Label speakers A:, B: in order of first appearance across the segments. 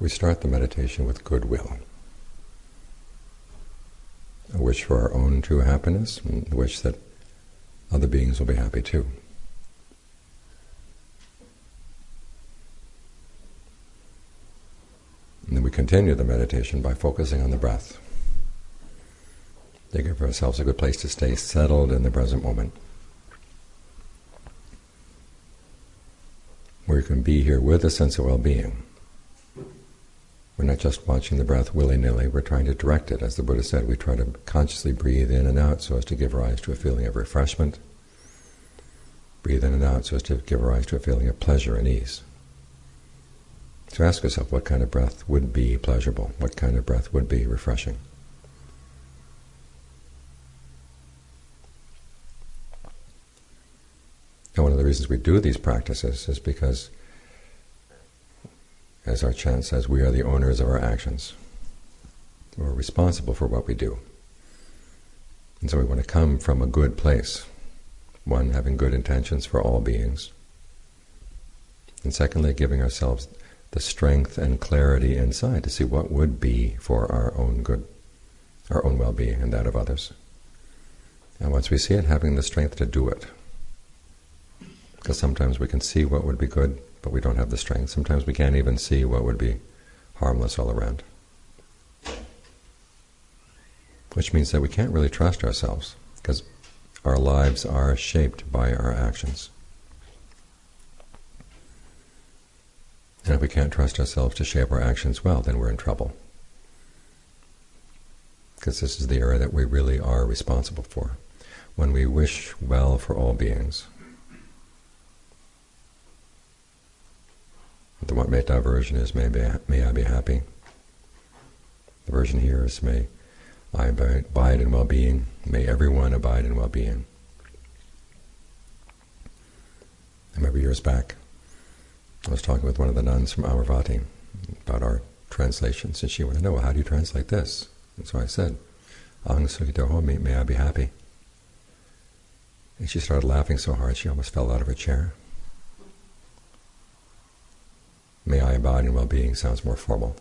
A: We start the meditation with goodwill, a wish for our own true happiness, and the wish that other beings will be happy too. And then we continue the meditation by focusing on the breath. To give ourselves a good place to stay settled in the present moment, where you can be here with a sense of well-being. We're not just watching the breath willy-nilly, we're trying to direct it. As the Buddha said, we try to consciously breathe in and out so as to give rise to a feeling of refreshment. Breathe in and out so as to give rise to a feeling of pleasure and ease. So ask yourself, what kind of breath would be pleasurable? What kind of breath would be refreshing? And one of the reasons we do these practices is because, as our chant says, we are the owners of our actions. We're responsible for what we do. And so we want to come from a good place. One, having good intentions for all beings. And secondly, giving ourselves the strength and clarity inside to see what would be for our own good, our own well-being and that of others. And once we see it, having the strength to do it. Because sometimes we can see what would be good, but we don't have the strength. Sometimes we can't even see what would be harmless all around. Which means that we can't really trust ourselves, because our lives are shaped by our actions. And if we can't trust ourselves to shape our actions well, then we're in trouble. Because this is the area that we really are responsible for. When we wish well for all beings, the what metta version is, may I be happy. The version here is, may I abide in well-being. May everyone abide in well-being. I remember years back, I was talking with one of the nuns from Amaravati about our translations, and she wanted to know, well, how do you translate this? And so I said, Ang Sukhito Homi, may I be happy. And she started laughing so hard she almost fell out of her chair. May I abide in well-being sounds more formal.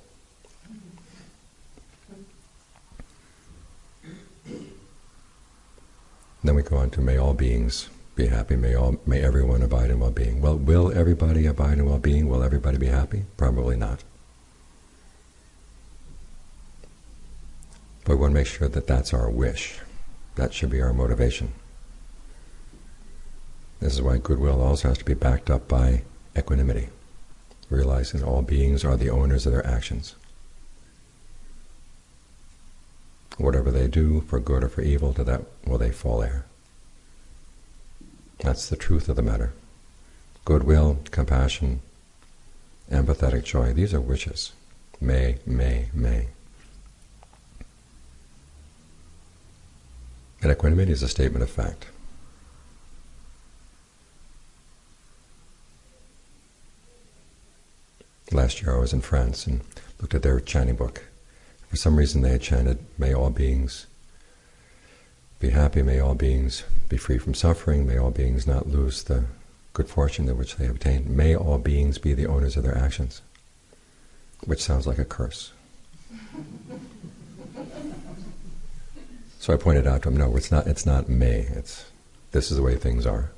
A: Then we go on to may all beings be happy, may everyone abide in well-being. Well, will everybody abide in well-being? Will everybody be happy? Probably not. But we want to make sure that that's our wish. That should be our motivation. This is why goodwill also has to be backed up by equanimity, realizing all beings are the owners of their actions. Whatever they do, for good or for evil, to that will they fall heir. That's the truth of the matter. Goodwill, compassion, empathetic joy, these are wishes. May. And equanimity is a statement of fact. Last year I was in France and looked at their chanting book. For some reason they had chanted, may all beings be happy, may all beings be free from suffering, may all beings not lose the good fortune to which they have attained, may all beings be the owners of their actions, which sounds like a curse. So I pointed out to him, no, it's not may, this is the way things are.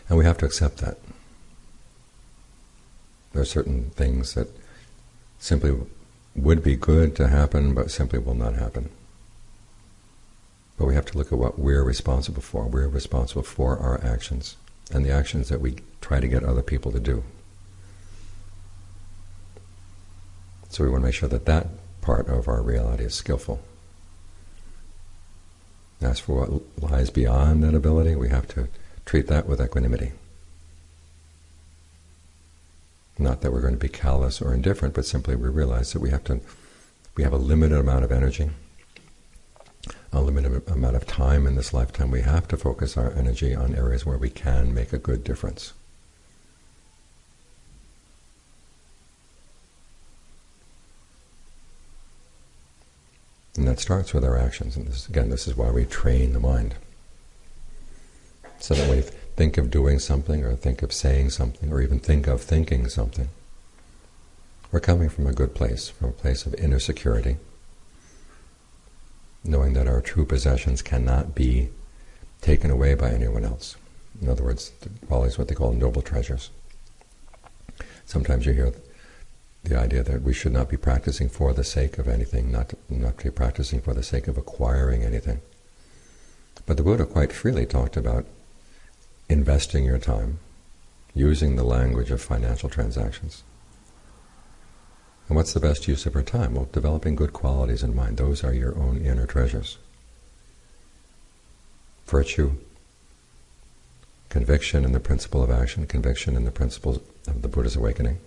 A: And we have to accept that. There are certain things that simply would be good to happen, but simply will not happen. But we have to look at what we're responsible for. We're responsible for our actions, and the actions that we try to get other people to do. So we want to make sure that that part of our reality is skillful. As for what lies beyond that ability, we have to treat that with equanimity. Not that we're going to be callous or indifferent, but simply we realize that we have a limited amount of energy, a limited amount of time in this lifetime. We have to focus our energy on areas where we can make a good difference. And that starts with our actions. And this is why we train the mind. So that when you think of doing something, or think of saying something, or even think of thinking something, We're coming from a good place, from a place of inner security, knowing that our true possessions cannot be taken away by anyone else. In other words, the qualities what they call noble treasures. Sometimes you hear the idea that we should not be practicing for the sake of anything, not to be practicing for the sake of acquiring anything. But the Buddha quite freely talked about investing your time, using the language of financial transactions. And what's the best use of our time? Well, developing good qualities in mind. Those are your own inner treasures. Virtue, conviction in the principle of action, conviction in the principles of the Buddha's awakening,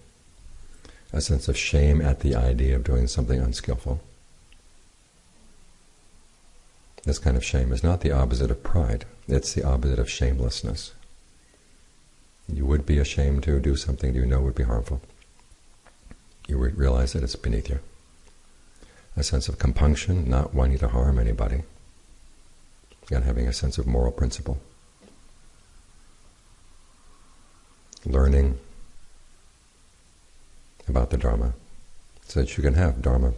A: a sense of shame at the idea of doing something unskillful. This kind of shame is not the opposite of pride, it's the opposite of shamelessness. You would be ashamed to do something you know would be harmful. You would realize that it's beneath you. A sense of compunction, not wanting to harm anybody, and having a sense of moral principle. Learning about the Dharma, so that you can have Dharma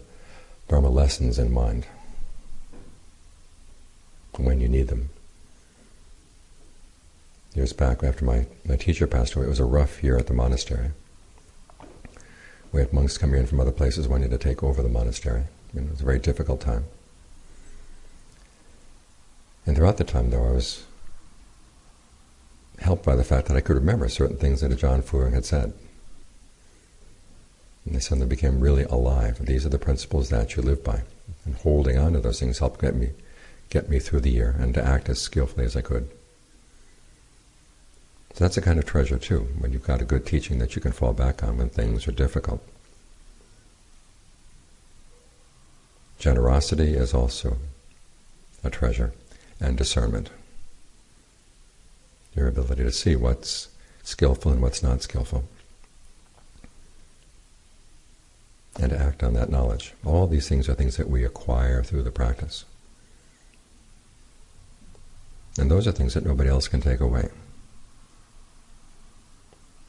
A: lessons in mind when you need them. Years back, after my teacher passed away, it was a rough year at the monastery. We had monks coming in from other places wanting to take over the monastery. It was a very difficult time. And throughout the time, though, I was helped by the fact that I could remember certain things that Ajahn Fuang had said. And they suddenly became really alive. These are the principles that you live by. And holding on to those things helped get me through the year and to act as skillfully as I could. So that's a kind of treasure too, when you've got a good teaching that you can fall back on when things are difficult. Generosity is also a treasure, and discernment. Your ability to see what's skillful and what's not skillful, and to act on that knowledge. All these things are things that we acquire through the practice. And those are things that nobody else can take away.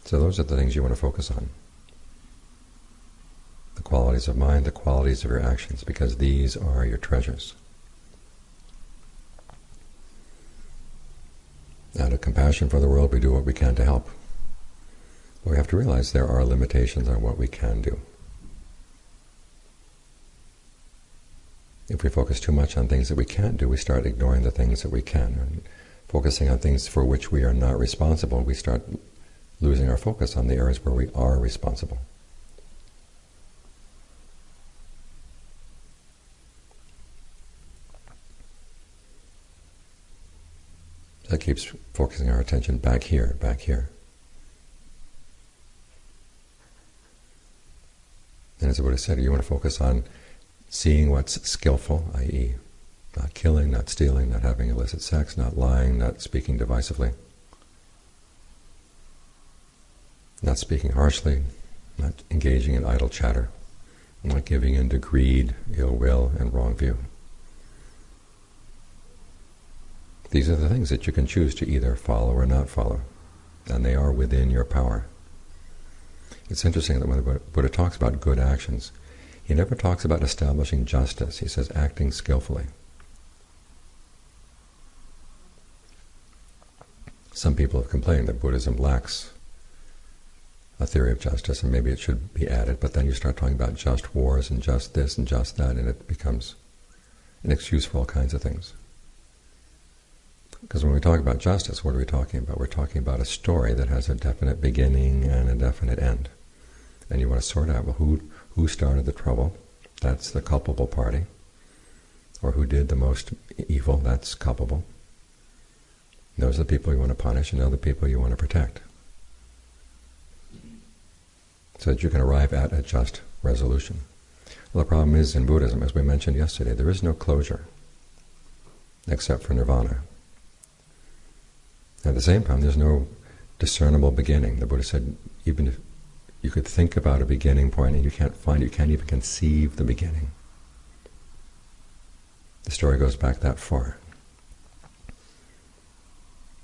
A: So those are the things you want to focus on. The qualities of mind, the qualities of your actions, because these are your treasures. Out of compassion for the world, we do what we can to help. But we have to realize there are limitations on what we can do. If we focus too much on things that we can't do, we start ignoring the things that we can. And focusing on things for which we are not responsible, we start losing our focus on the areas where we are responsible. That keeps focusing our attention back here, back here. And as the Buddha said, you want to focus on seeing what's skillful, i.e. not killing, not stealing, not having illicit sex, not lying, not speaking divisively, not speaking harshly, not engaging in idle chatter, not giving in to greed, ill will, and wrong view. These are the things that you can choose to either follow or not follow, and they are within your power. It's interesting that when the Buddha talks about good actions, he never talks about establishing justice. He says acting skillfully. Some people have complained that Buddhism lacks a theory of justice, and maybe it should be added, but then you start talking about just wars and just this and just that, and it becomes an excuse for all kinds of things. Because when we talk about justice, what are we talking about? We're talking about a story that has a definite beginning and a definite end. And you want to sort out, well, who started the trouble? That's the culpable party. Or who did the most evil? That's culpable. Those are the people you want to punish, and those are the people you want to protect, so that you can arrive at a just resolution. Well, the problem is in Buddhism, as we mentioned yesterday, there is no closure except for nirvana. At the same time, there's no discernible beginning. The Buddha said, even if you could think about a beginning point and you can't find it, you can't even conceive the beginning. The story goes back that far.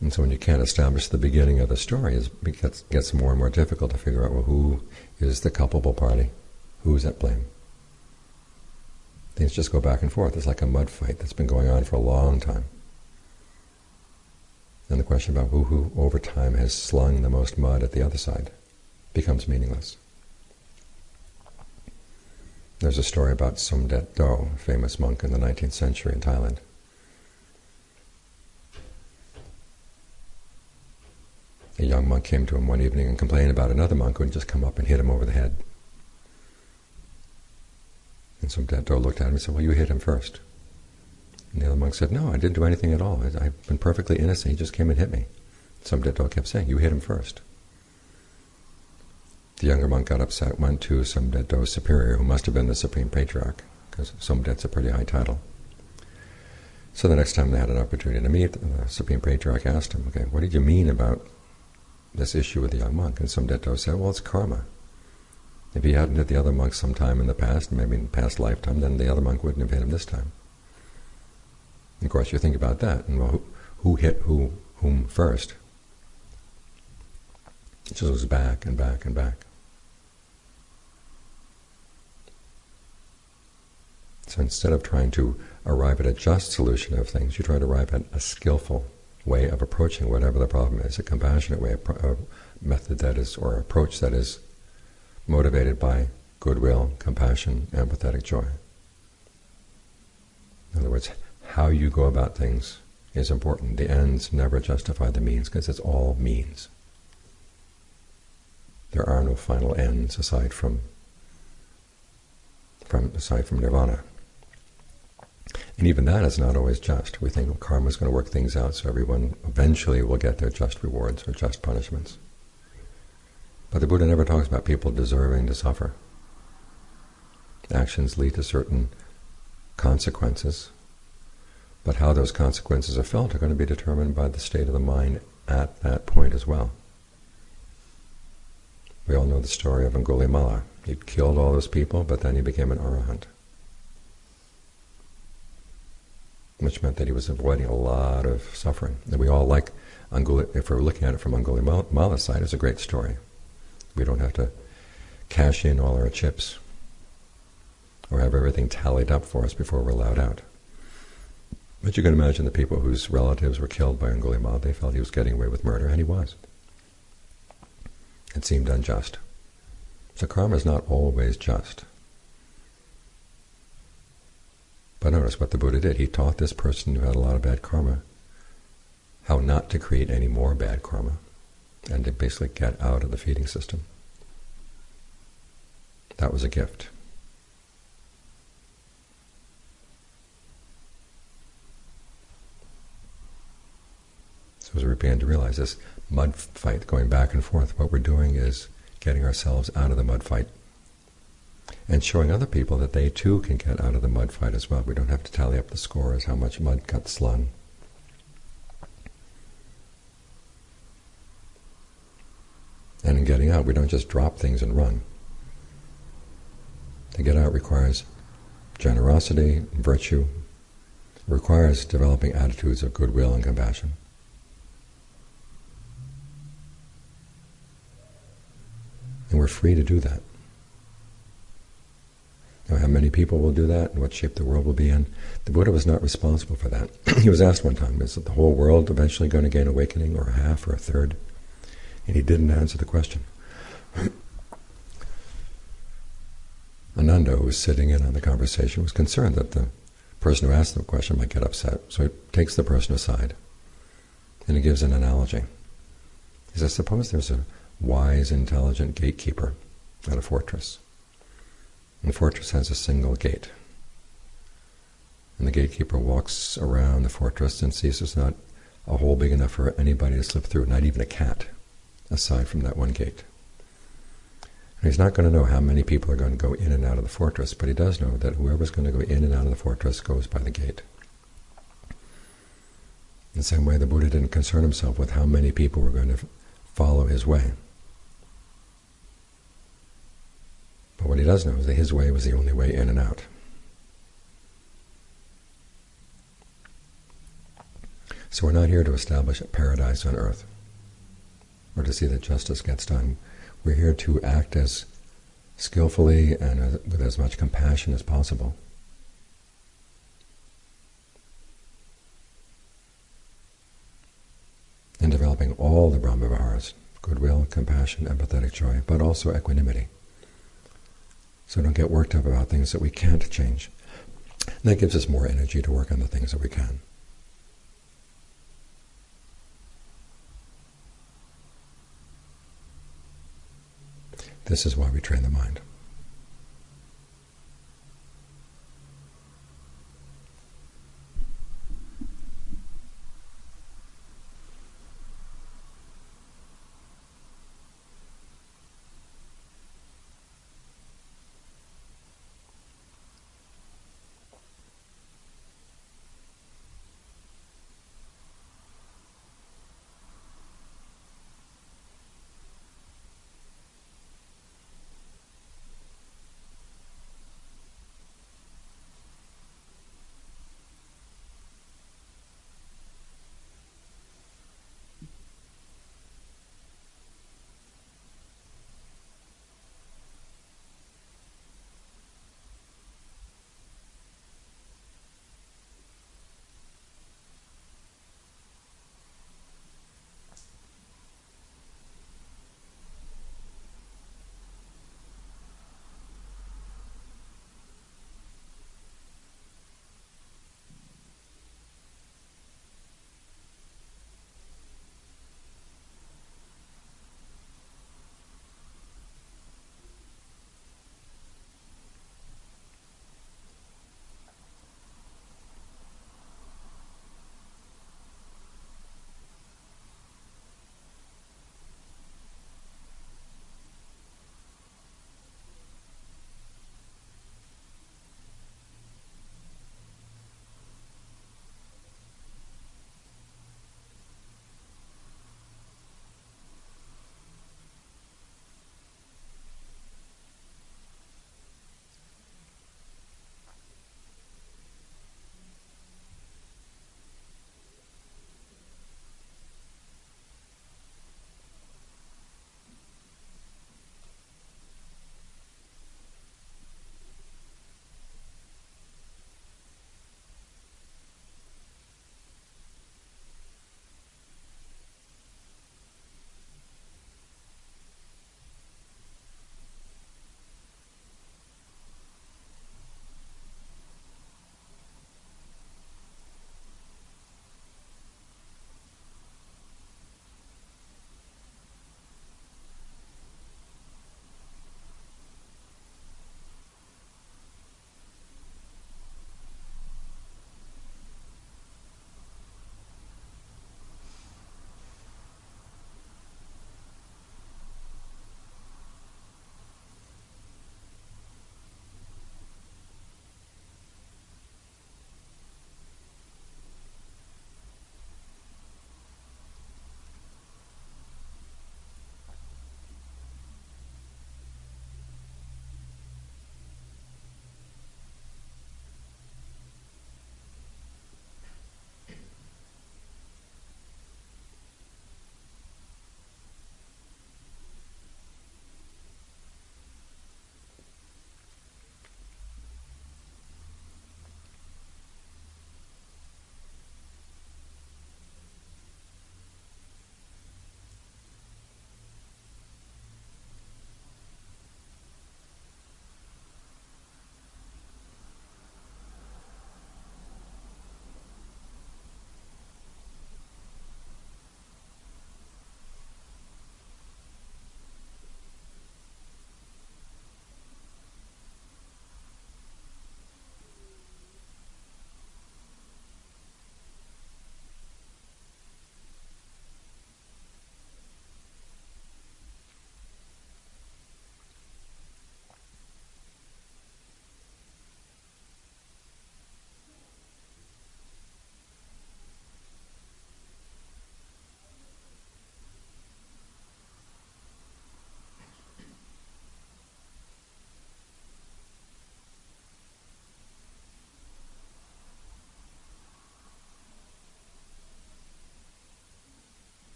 A: And so when you can't establish the beginning of the story, it gets more and more difficult to figure out, well, who is the culpable party? Who's at blame? Things just go back and forth. It's like a mud fight that's been going on for a long time. And the question about who over time has slung the most mud at the other side becomes meaningless. There's a story about Somdet Do, a famous monk in the 19th century in Thailand. A young monk came to him one evening and complained about another monk who had just come up and hit him over the head. And Somdet Do looked at him and said, "Well, you hit him first." And the other monk said, "No, I didn't do anything at all. I've been perfectly innocent. He just came and hit me." Somdet Do kept saying, "You hit him first." The younger monk got upset, went to Somdet Do's superior, who must have been the Supreme Patriarch, because Somdet's a pretty high title. So the next time they had an opportunity to meet, the Supreme Patriarch asked him, "Okay, what did you mean about this issue with the young monk?" And Somdet Do said, "Well, it's karma. If he hadn't hit the other monk sometime in the past, maybe in the past lifetime, then the other monk wouldn't have hit him this time." And of course, you think about that, and well, who hit whom first? It just goes back and back and back. So instead of trying to arrive at a just solution of things, you try to arrive at a skillful way of approaching whatever the problem is, a compassionate way, a method that is, or approach that is motivated by goodwill, compassion, empathetic joy. In other words, how you go about things is important. The ends never justify the means, because it's all means. There are no final ends aside from nirvana. And even that is not always just. We think karma is going to work things out so everyone eventually will get their just rewards or just punishments. But the Buddha never talks about people deserving to suffer. Actions lead to certain consequences, but how those consequences are felt are going to be determined by the state of the mind at that point as well. We all know the story of Angulimala. He killed all those people, but then he became an arahant, which meant that he was avoiding a lot of suffering. And we all like if we're looking at it from Angulimala's side, it's a great story. We don't have to cash in all our chips or have everything tallied up for us before we're allowed out. But you can imagine the people whose relatives were killed by Angulimala, they felt he was getting away with murder, and he was. It seemed unjust. So karma is not always just. But notice what the Buddha did. He taught this person who had a lot of bad karma how not to create any more bad karma, and to basically get out of the feeding system. That was a gift. So as we began to realize this mud fight going back and forth, what we're doing is getting ourselves out of the mud fight and showing other people that they too can get out of the mud fight as well. We don't have to tally up the scores, how much mud got slung. And in getting out, we don't just drop things and run. To get out requires generosity, virtue, requires developing attitudes of goodwill and compassion. And we're free to do that. Now, how many people will do that and what shape the world will be in? The Buddha was not responsible for that. He was asked one time, is the whole world eventually going to gain awakening, or a half or a third? And he didn't answer the question. Ananda, who was sitting in on the conversation, was concerned that the person who asked the question might get upset. So he takes the person aside and he gives an analogy. He says, suppose there's a wise, intelligent gatekeeper at a fortress. And the fortress has a single gate. And the gatekeeper walks around the fortress and sees there's not a hole big enough for anybody to slip through, not even a cat, aside from that one gate. And he's not going to know how many people are going to go in and out of the fortress, but he does know that whoever's going to go in and out of the fortress goes by the gate. In the same way, the Buddha didn't concern himself with how many people were going to follow his way. But what he does know is that his way was the only way in and out. So we're not here to establish a paradise on earth, or to see that justice gets done. We're here to act as skillfully and with as much compassion as possible. And developing all the Brahmaviharas: goodwill, compassion, empathetic joy, but also equanimity. So don't get worked up about things that we can't change. And that gives us more energy to work on the things that we can. This is why we train the mind.